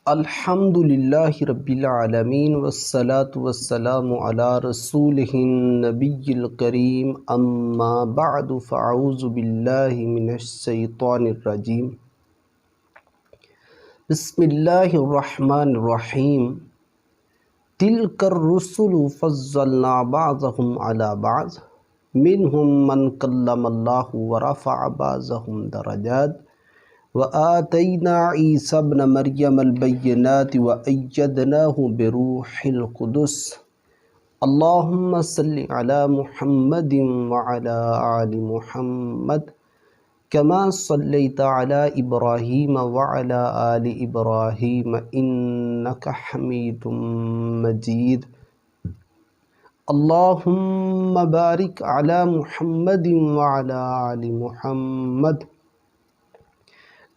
الحمدللہ رب العالمین والصلاة والسلام علی رسولہ النبی الکریم اما بعد فاعوذ باللہ من الشیطان الرجیم بسم اللہ الرحمن الرحیم تلک الرسل فضلنا بعضهم علی بعض منہم من کلم اللہ ورفع بعضهم درجات وآتینا عیسی ابن مریم البینات وأیدناہ بروح القدس اللہم صل علی محمد وعلی آل محمد کما صلیت علی ابراہیم وعلی آل ابراہیم انک حمید مجید اللہم بارک علی محمد وعلی آل محمد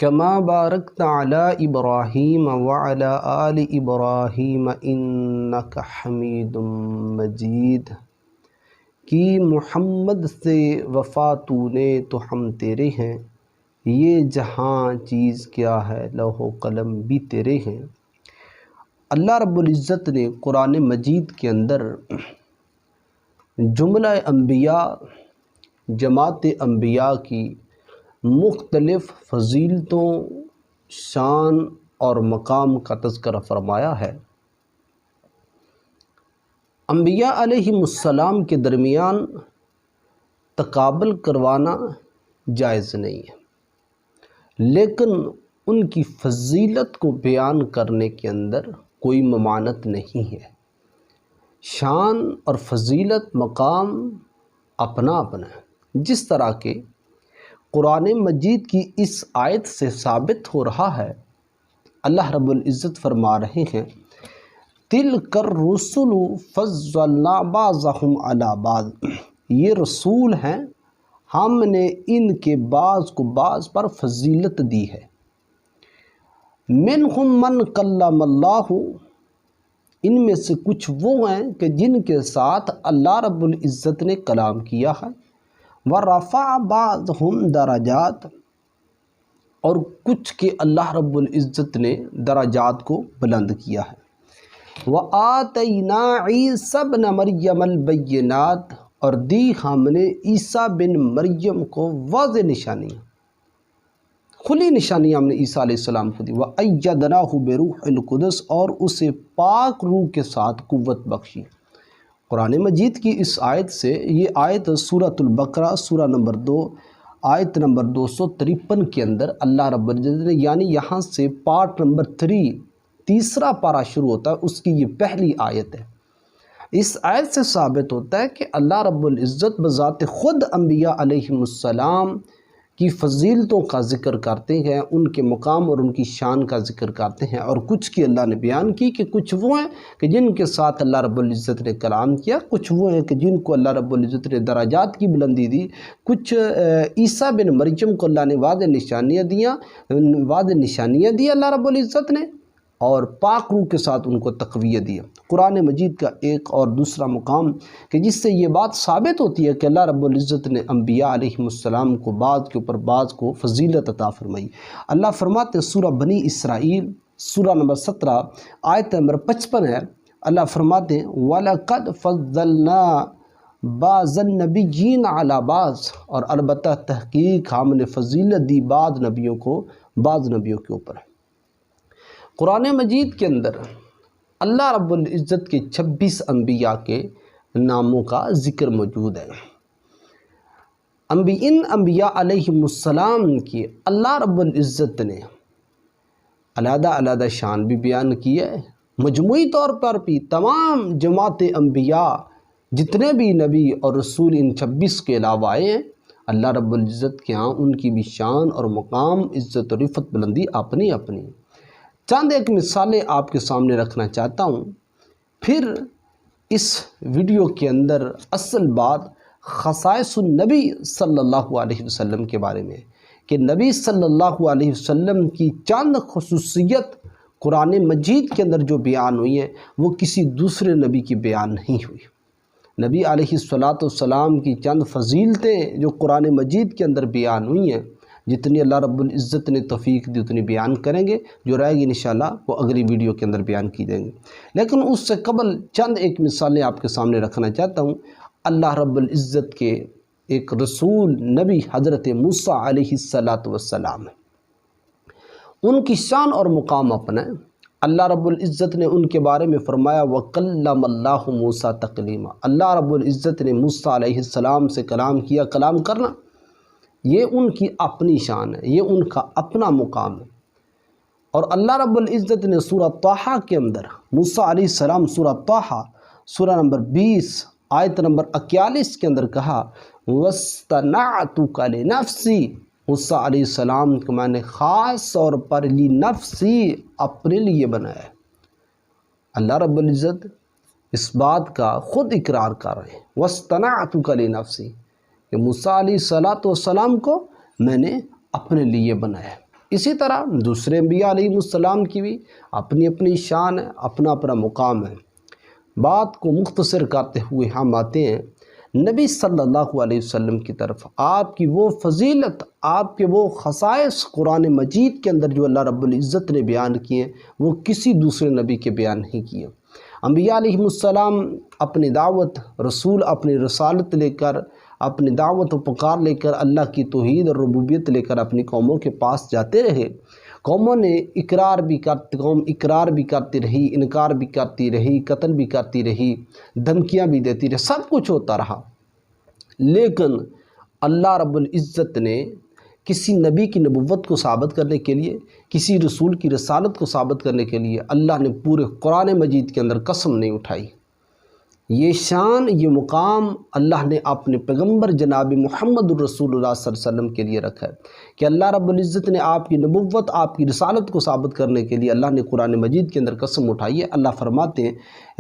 کما بارکت علی ابراہیم وعلی آل ابراہیم انک حمید مجید کہ محمد سے وفا تو نے تو ہم تیرے ہیں، یہ جہاں چیز کیا ہے لوح و قلم بھی تیرے ہیں۔ اللہ رب العزت نے قرآن مجید کے اندر جملہ انبیاء، جماعت انبیاء کی مختلف فضیلتوں، شان اور مقام کا تذکرہ فرمایا ہے۔ انبیاء علیہم السلام کے درمیان تقابل کروانا جائز نہیں ہے، لیکن ان کی فضیلت کو بیان کرنے کے اندر کوئی ممانعت نہیں ہے۔ شان اور فضیلت مقام اپنا اپنا ہے، جس طرح کہ قرآن مجید کی اس آیت سے ثابت ہو رہا ہے۔ اللہ رب العزت فرما رہے ہیں تِلْكَ الرُّسُلُ فَضَّلْنَا بَعْضَهُمْ عَلَى بَعْضٍ، یہ رسول ہیں، ہم نے ان کے بعض کو بعض پر فضیلت دی ہے۔ مِنْهُمْ مَنْ كَلَّمَ اللَّهُ، ان میں سے کچھ وہ ہیں کہ جن کے ساتھ اللہ رب العزت نے کلام کیا ہے، وَرَفَعَ بَعْضَهُمْ درجات، اور کچھ کے اللہ رب العزت نے درجات کو بلند کیا ہے۔ وَآتَيْنَا عِیسیٰ ابْنَ مَرْیَمَ الْبَیِّنَاتِ، اور دی ہم نے عیسیٰ بن مریم کو واضح نشانیاں، کھلی نشانیاں ہم نے عیسیٰ علیہ السلام کو دی۔ وَأَیَّدْنَاهُ بِرُوحِ الْقُدُسِ، اور اسے پاک روح کے ساتھ قوت بخشی۔ قرآن مجید کی اس آیت سے، یہ آیت سورۃ البقرہ سورہ نمبر 2 آیت نمبر 253 کے اندر اللہ رب العزت نے، یعنی یہاں سے پارٹ نمبر 3 تیسرا پارہ شروع ہوتا ہے، اس کی یہ پہلی آیت ہے۔ اس آیت سے ثابت ہوتا ہے کہ اللہ رب العزت بذات خود انبیاء علیہم السلام کی فضیلتوں کا ذکر کرتے ہیں، ان کے مقام اور ان کی شان کا ذکر کرتے ہیں، اور کچھ کی اللہ نے بیان کی کہ کچھ وہ ہیں کہ جن کے ساتھ اللہ رب العزت نے کلام کیا، کچھ وہ ہیں کہ جن کو اللہ رب العزت نے درجات کی بلندی دی، کچھ عیسیٰ بن مریم کو اللہ نے واضح نشانیاں دی اللہ رب العزت نے، اور پاک روح کے ساتھ ان کو تقویت دیا۔ قرآن مجید کا ایک اور دوسرا مقام کہ جس سے یہ بات ثابت ہوتی ہے کہ اللہ رب العزت نے انبیاء علیہم السلام کو بعض کے اوپر بعض کو فضیلت عطا فرمائی۔ اللہ فرماتے ہیں سورہ بنی اسرائیل سورہ نمبر 17 آیت نمبر 55 ہے، اللہ فرماتے ہیں وَلَقَدْ فَضَّلْنَا بَعْضَ النَّبِيِّينَ عَلَى بَعْضٍ، اور البتہ تحقیق ہم نے فضیلت دی بعض نبیوں کو بعض نبیوں کے اوپر۔ قرآن مجید کے اندر اللہ رب العزت کے 26 انبیاء کے ناموں کا ذکر موجود ہے۔ ان انبیاء علیہم السلام کی اللہ رب العزت نے علیحدہ علیحدہ شان بھی بیان کی ہے، مجموعی طور پر بھی تمام جماعت انبیاء جتنے بھی نبی اور رسول ان 26 کے علاوہ آئے ہیں، اللہ رب العزت کے ہاں ان کی بھی شان اور مقام، عزت و رفعت بلندی اپنی اپنی۔ چند ایک مثالیں آپ کے سامنے رکھنا چاہتا ہوں، پھر اس ویڈیو کے اندر اصل بات خصائص النبی صلی اللہ علیہ وسلم کے بارے میں، کہ نبی صلی اللہ علیہ وسلم کی چند خصوصیت قرآن مجید کے اندر جو بیان ہوئی ہیں وہ کسی دوسرے نبی کی بیان نہیں ہوئی۔ نبی علیہ الصلوۃ والسلام کی چند فضیلتیں جو قرآن مجید کے اندر بیان ہوئی ہیں، جتنی اللہ رب العزت نے توفیق دی اتنی بیان کریں گے، جو رہے گی انشاءاللہ وہ اگلی ویڈیو کے اندر بیان کی جائیں گی۔ لیکن اس سے قبل چند ایک مثالیں آپ کے سامنے رکھنا چاہتا ہوں۔ اللہ رب العزت کے ایک رسول نبی حضرت موسیٰ علیہ السلام، ان کی شان اور مقام اپنا ہے۔ اللہ رب العزت نے ان کے بارے میں فرمایا وَكَلَّمَ اللَّهُ مُوسَىٰ تَكْلِيمًا، اللہ رب العزت نے موسیٰ علیہ السلام سے کلام کیا۔ کلام کرنا یہ ان کی اپنی شان ہے، یہ ان کا اپنا مقام ہے۔ اور اللہ رب العزت نے سورہ طٰہٰ کے اندر موسیٰ علیہ السلام، سورہ طٰہٰ سورہ نمبر 20 آیت نمبر 41 کے اندر کہا وَاصْطَنَعْتُكَ لِنَفْسِي، موسیٰ علیہ السلام کو میں نے خاص طور پر لنفسی، اپنے لیے بنایا ہے۔ اللہ رب العزت اس بات کا خود اقرار کر رہے ہیں وَاصْطَنَعْتُكَ لِنَفْسِي، کہ موسیٰ علیہ السلام کو میں نے اپنے لیے بنایا ہے۔ اسی طرح دوسرے انبیاء علیہ السلام کی بھی اپنی اپنی شان ہے، اپنا اپنا مقام ہے۔ بات کو مختصر کرتے ہوئے ہم آتے ہیں نبی صلی اللہ علیہ وسلم کی طرف۔ آپ کی وہ فضیلت، آپ کے وہ خصائص قرآن مجید کے اندر جو اللہ رب العزت نے بیان کیے ہیں، وہ کسی دوسرے نبی کے بیان نہیں کیے۔ انبیاء علیہ السلام اپنی دعوت، رسول اپنی رسالت لے کر، اپنی دعوت و پکار لے کر، اللہ کی توحید اور ربوبیت لے کر اپنی قوموں کے پاس جاتے رہے۔ قوموں نے قوم اقرار بھی کرتی رہی، انکار بھی کرتی رہی، قتل بھی کرتی رہی، دھمکیاں بھی دیتی رہی، سب کچھ ہوتا رہا۔ لیکن اللہ رب العزت نے کسی نبی کی نبوت کو ثابت کرنے کے لیے، کسی رسول کی رسالت کو ثابت کرنے کے لیے اللہ نے پورے قرآن مجید کے اندر قسم نہیں اٹھائی۔ یہ شان، یہ مقام اللہ نے اپنے پیغمبر جناب محمد الرسول اللہ صلی اللہ علیہ وسلم کے لیے رکھا ہے کہ اللہ رب العزت نے آپ کی نبوت، آپ کی رسالت کو ثابت کرنے کے لیے اللہ نے قرآن مجید کے اندر قسم اٹھائی ہے۔ اللہ فرماتے ہیں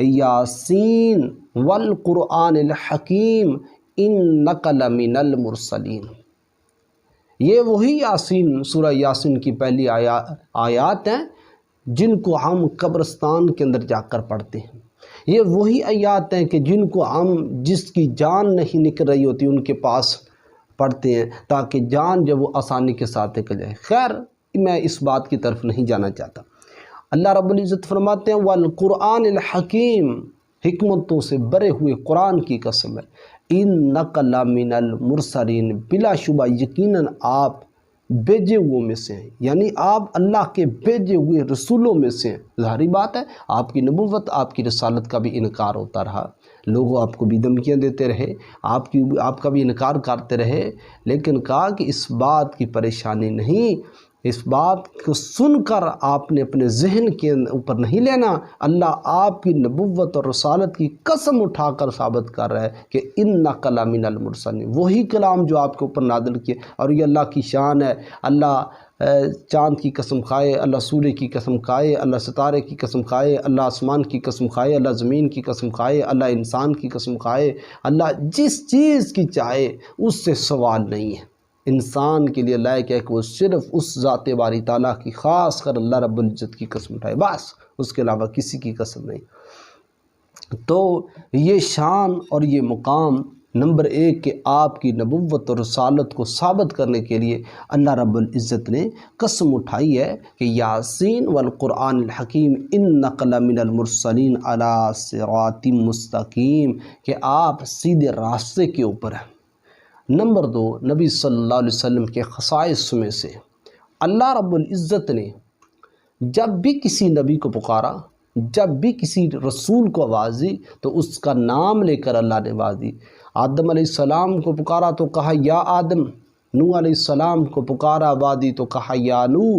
یاسین والقرآن الحکیم انک لمن المرسلین، یہ وہی یاسین، سورہ یاسین کی پہلی آیات ہیں جن کو ہم قبرستان کے اندر جا کر پڑھتے ہیں۔ یہ وہی آیات ہیں کہ جن کو ہم جس کی جان نہیں نکل رہی ہوتی ان کے پاس پڑھتے ہیں تاکہ جان جب وہ آسانی کے ساتھ نکل جائے۔ خیر، میں اس بات کی طرف نہیں جانا چاہتا۔ اللہ رب العزت فرماتے ہیں والقرآن الحکیم، حکمتوں سے بھرے ہوئے قرآن کی قسم ہے، انک لمن المرسلین، بلا شبہ یقیناً آپ بھیجے ہوئے میں سے ہیں، یعنی آپ اللہ کے بھیجے ہوئے رسولوں میں سے ہیں۔ ظاہری بات ہے آپ کی نبوت، آپ کی رسالت کا بھی انکار ہوتا رہا، لوگ آپ کو بھی دھمکیاں دیتے رہے، آپ کا بھی انکار کرتے رہے، لیکن کہا کہ اس بات کی پریشانی نہیں، اس بات کو سن کر آپ نے اپنے ذہن کے اوپر نہیں لینا۔ اللہ آپ کی نبوت اور رسالت کی قسم اٹھا کر ثابت کر رہا ہے کہ انک لمن المرسلین، وہی کلام جو آپ کے اوپر نازل کیے، اور یہ اللہ کی شان ہے۔ اللہ چاند کی قسم کھائے، اللہ سورج کی قسم کھائے، اللہ ستارے کی قسم کھائے، اللہ آسمان کی قسم کھائے، اللہ زمین کی قسم کھائے، اللہ انسان کی قسم کھائے، اللہ جس چیز کی چاہے اس سے سوال نہیں ہے۔ انسان کے لیے لائق ہے کہ وہ صرف اس ذات باری تعالیٰ کی، خاص کر اللہ رب العزت کی قسم اٹھائے، بس اس کے علاوہ کسی کی قسم نہیں۔ تو یہ شان اور یہ مقام نمبر ایک کہ آپ کی نبوت اور رسالت کو ثابت کرنے کے لیے اللہ رب العزت نے قسم اٹھائی ہے کہ یاسین والقرآن الحکیم انک لمن المرسلین علی صراط مستقیم، کہ آپ سیدھے راستے کے اوپر ہیں۔ نمبر دو، نبی صلی اللہ علیہ وسلم کے خصائص میں سے اللہ رب العزت نے جب بھی کسی نبی کو پکارا، جب بھی کسی رسول کو آواز دی تو اس کا نام لے کر اللہ نے آواز دی۔ آدم علیہ السلام کو پکارا تو کہا یا آدم، نوح علیہ السلام کو پکارا آواز دی تو کہا یا نوح،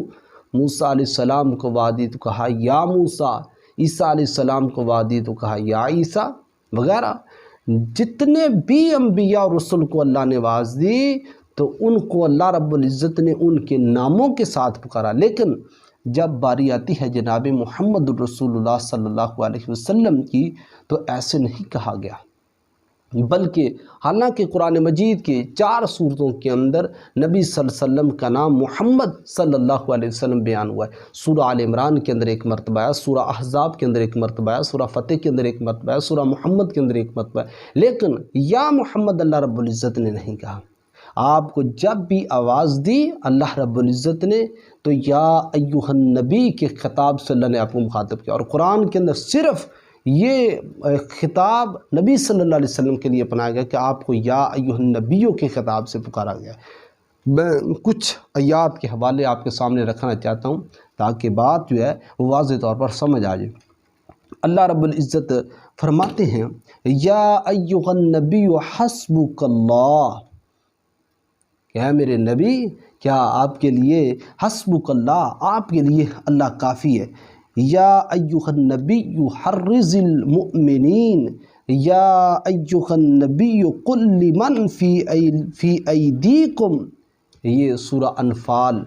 موسیٰ علیہ السلام کو آواز دی تو کہا یا موسیٰ، عیسیٰ علیہ السلام کو آواز دی تو کہا یا عیسیٰ، وغیرہ۔ جتنے بھی انبیاء اور رسول کو اللہ نے آواز دی تو ان کو اللہ رب العزت نے ان کے ناموں کے ساتھ پکارا، لیکن جب باری آتی ہے جناب محمد الرسول اللہ صلی اللہ علیہ وسلم کی تو ایسے نہیں کہا گیا، بلکہ حالانکہ قرآن مجید کے 4 سورتوں کے اندر نبی صلی اللہ علیہ وسلم کا نام محمد صلی اللہ علیہ وسلم بیان ہوا ہے۔ سورہ آل عمران کے اندر ایک مرتبہ ہے، سورہ احزاب کے اندر ایک مرتبہ ہے، سورہ فتح کے اندر ایک مرتبہ ہے، سورہ محمد کے اندر ایک مرتبہ ہے، لیکن یا محمد اللہ رب العزت نے نہیں کہا۔ آپ کو جب بھی آواز دی اللہ رب العزت نے تو یا ایھا النبی کے خطاب سے اللہ نے آپ کو مخاطب کیا، اور قرآن کے اندر صرف یہ خطاب نبی صلی اللہ علیہ وسلم کے لیے اپنایا گیا کہ آپ کو یا ایھا النبیوں کے خطاب سے پکارا گیا۔ میں کچھ آیات کے حوالے آپ کے سامنے رکھنا چاہتا ہوں تاکہ بات جو ہے وہ واضح طور پر سمجھ آ جائے۔ اللہ رب العزت فرماتے ہیں یا ایھا النبی حسبک اللہ، کہ اے میرے نبی کیا آپ کے لیے حسبک اللہ، آپ کے لیے اللہ کافی ہے۔ یا ایھا النبی حرض المؤمنین، یا ایھا النبی قل لمن فی ایدیکم، یہ سورہ انفال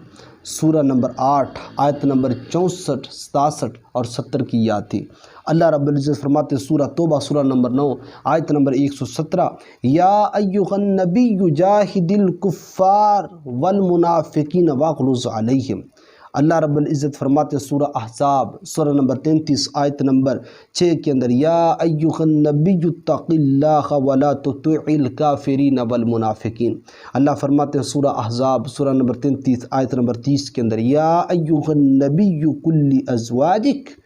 سورہ نمبر 8 آیت نمبر 64 67 اور 70 کی یاد تھی۔ اللہ رب العزت فرماتے سورہ توبہ سورہ نمبر 9 آیت نمبر 117 یا ایھا النبی جاہد الکفار والمنافقین واغلظ علیہم۔ اللہ رب العزت فرماتے سورہ احزاب سورہ نمبر 33 آیت نمبر 6 کے اندر یا ایھا النبی اتق اللہ ولا تطع الکافرین والمنافقین۔ اللہ فرماتے ہیں سورہ احزاب سورہ نمبر 33 آیت نمبر 30 کے اندر یا ایھا النبی قل لازواجک۔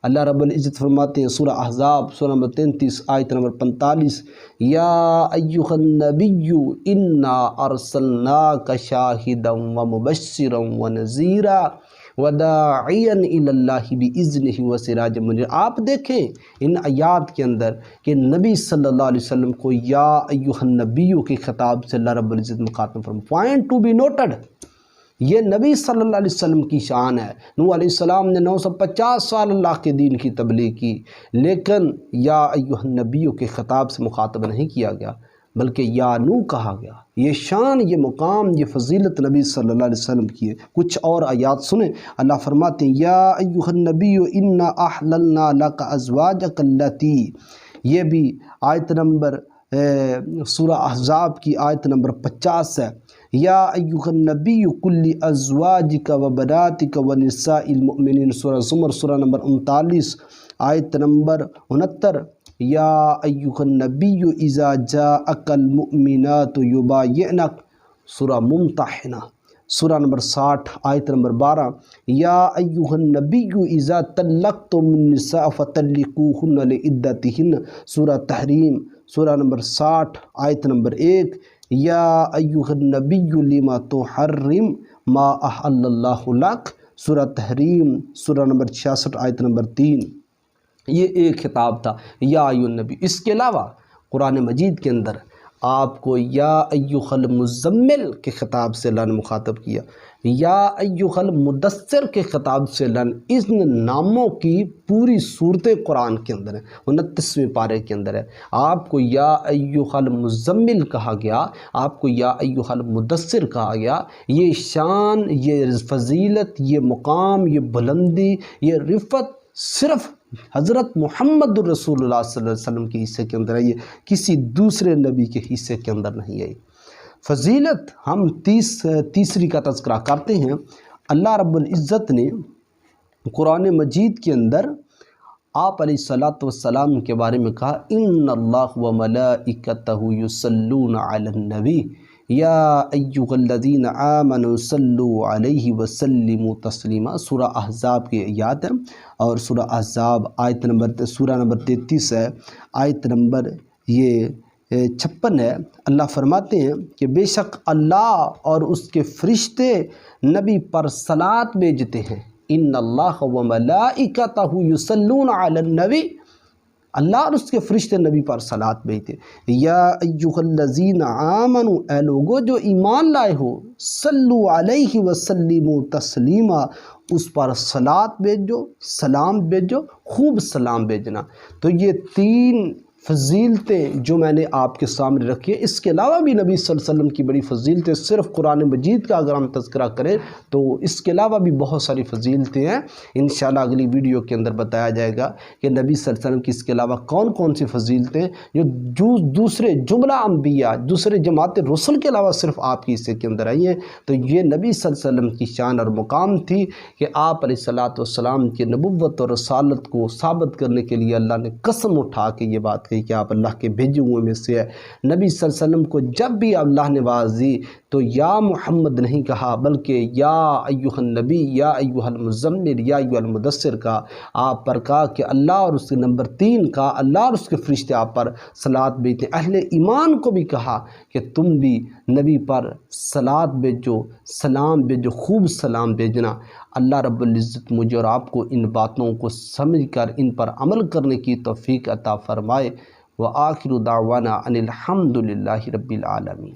اللہ رب العزت فرماتے ہیں سورہ احزاب سورہ نمبر 33 آیت نمبر 45 یا ایھا النبی انا ارسلناک شاہدا ومبشرا ونذیرا وداعیا الی اللہ باذنہ وسراجا منیرا۔ آپ دیکھیں ان آیات کے اندر کہ نبی صلی اللہ علیہ وسلم کو یا ایھا النبیوں کے خطاب سے اللہ رب العزت مخاطب فرمایا۔ پوائنٹ ٹو بی نوٹڈ، یہ نبی صلی اللہ علیہ وسلم کی شان ہے۔ نوح علیہ السلام نے 950 سال اللہ کے دین کی تبلیغ کی، لیکن یا ایھا النبیوں کے خطاب سے مخاطب نہیں کیا گیا بلکہ یا نوح کہا گیا۔ یہ شان، یہ مقام، یہ فضیلت نبی صلی اللہ علیہ وسلم کی ہے۔ کچھ اور آیات سنیں، اللہ فرماتے ہیں یا ایھا النبی انا احللنا لک ازواجک اللاتی، یہ بھی آیت نمبر سورہ احزاب کی آیت نمبر 50 ہے۔ یا ایھا النبی قل لازواجک وبناتک ونساء المؤمنین سورہ زمر سورہ نمبر 39 آیت نمبر 69۔ یا ایھا النبی اذا جاءک المؤمنات یبایعنک سورہ ممتحنہ سورہ نمبر 60 آیت نمبر 12۔ یا ایھا النبی اذا طلقتم النساء فطلقوہن لعدتہن سورہ تحریم سورہ نمبر 60 آیت نمبر 1۔ یا ایھا النبی لما تحرم ما احل اللہ لک سورہ تحریم سورہ نمبر 66 آیت نمبر 3۔ یہ ایک خطاب تھا یا ایھا النبی۔ اس کے علاوہ قرآن مجید کے اندر آپ کو یا ایھا المزمل کے خطاب سے اللہ نے مخاطب کیا، یا ایھا المدثر کے خطاب سے اللہ نے ان ناموں کی پوری صورت قرآن کے اندر ہے، 29ویں پارے کے اندر ہے۔ آپ کو یا ایھا المزمل کہا گیا، آپ کو یا ایھا المدثر کہا گیا۔ یہ شان، یہ فضیلت، یہ مقام، یہ بلندی، یہ رفعت صرف حضرت محمد الرسول اللہ صلی اللہ علیہ وسلم کے حصے کے اندر ہے، یہ کسی دوسرے نبی کے حصے کے اندر نہیں ہے۔ فضیلت ہم تیسری کا تذکرہ کرتے ہیں۔ اللہ رب العزت نے قرآن مجید کے اندر آپ علیہ الصلاۃ والسلام کے بارے میں کہا ان اللہ وملائکتہ یصلون علی النبی یا ایھا الذین آمنوا صلوا علیہ وسلموا تسلیما سورہ احزاب کی آیات ہے، اور سورہ احزاب آیت نمبر سورہ نمبر 33 ہے، آیت نمبر یہ 56 ہے۔ اللہ فرماتے ہیں کہ بے شک اللہ اور اس کے فرشتے نبی پر صلاۃ بھیجتے ہیں۔ ان اللہ وملائکتہ یصلون علی النبی، اللہ اور اس کے فرشتے نبی پر صلاۃ بھیجتے ہیں۔ یا ایھا الذین آمنوا، اے لوگو جو ایمان لائے ہو، صلو علیہ وسلموا تسلیما، اس پر صلاۃ بھیجو، سلام بھیجو، خوب سلام بھیجنا۔ تو یہ تین فضیلتیں جو میں نے آپ کے سامنے رکھی ہیں، اس کے علاوہ بھی نبی صلی اللہ علیہ وسلم کی بڑی فضیلتیں، صرف قرآن مجید کا اگر ہم تذکرہ کریں تو اس کے علاوہ بھی بہت ساری فضیلتیں ہیں۔ انشاءاللہ اگلی ویڈیو کے اندر بتایا جائے گا کہ نبی صلی اللہ علیہ وسلم کی اس کے علاوہ کون کون سی فضیلتیں جو دوسرے جملہ انبیاء، دوسرے جماعت رسل کے علاوہ صرف آپ کے حصے کے اندر آئی ہیں۔ تو یہ نبی صلی اللہ علیہ وسلم کی شان اور مقام تھی کہ آپ علیہ الصلوۃ والسلام کی نبوت اور رسالت کو ثابت کرنے کے لیے اللہ نے قسم اٹھا کے یہ بات کہی سکتے کہ آپ اللہ کے بھیجے ہوئے میں سے ہے۔ نبی صلی اللہ علیہ وسلم کو جب بھی اللہ نے آواز دی تو یا محمد نہیں کہا، بلکہ یا ایھا النبی، یا ایھا المزمل، یا ایھا المدثر کا آپ پر کہا کہ اللہ اور اس کے نمبر 3 کا اللہ اور اس کے فرشتے آپ پر صلوات بھیجتے ہیں۔ اہل ایمان کو بھی کہا کہ تم بھی نبی پر صلوات بھیجو، سلام بھیجو، خوب سلام بھیجنا۔ اللہ رب العزت مجھے اور آپ کو ان باتوں کو سمجھ کر ان پر عمل کرنے کی توفیق عطا فرمائے۔ وآخر دعوانا ان الحمد للہ رب العالمین۔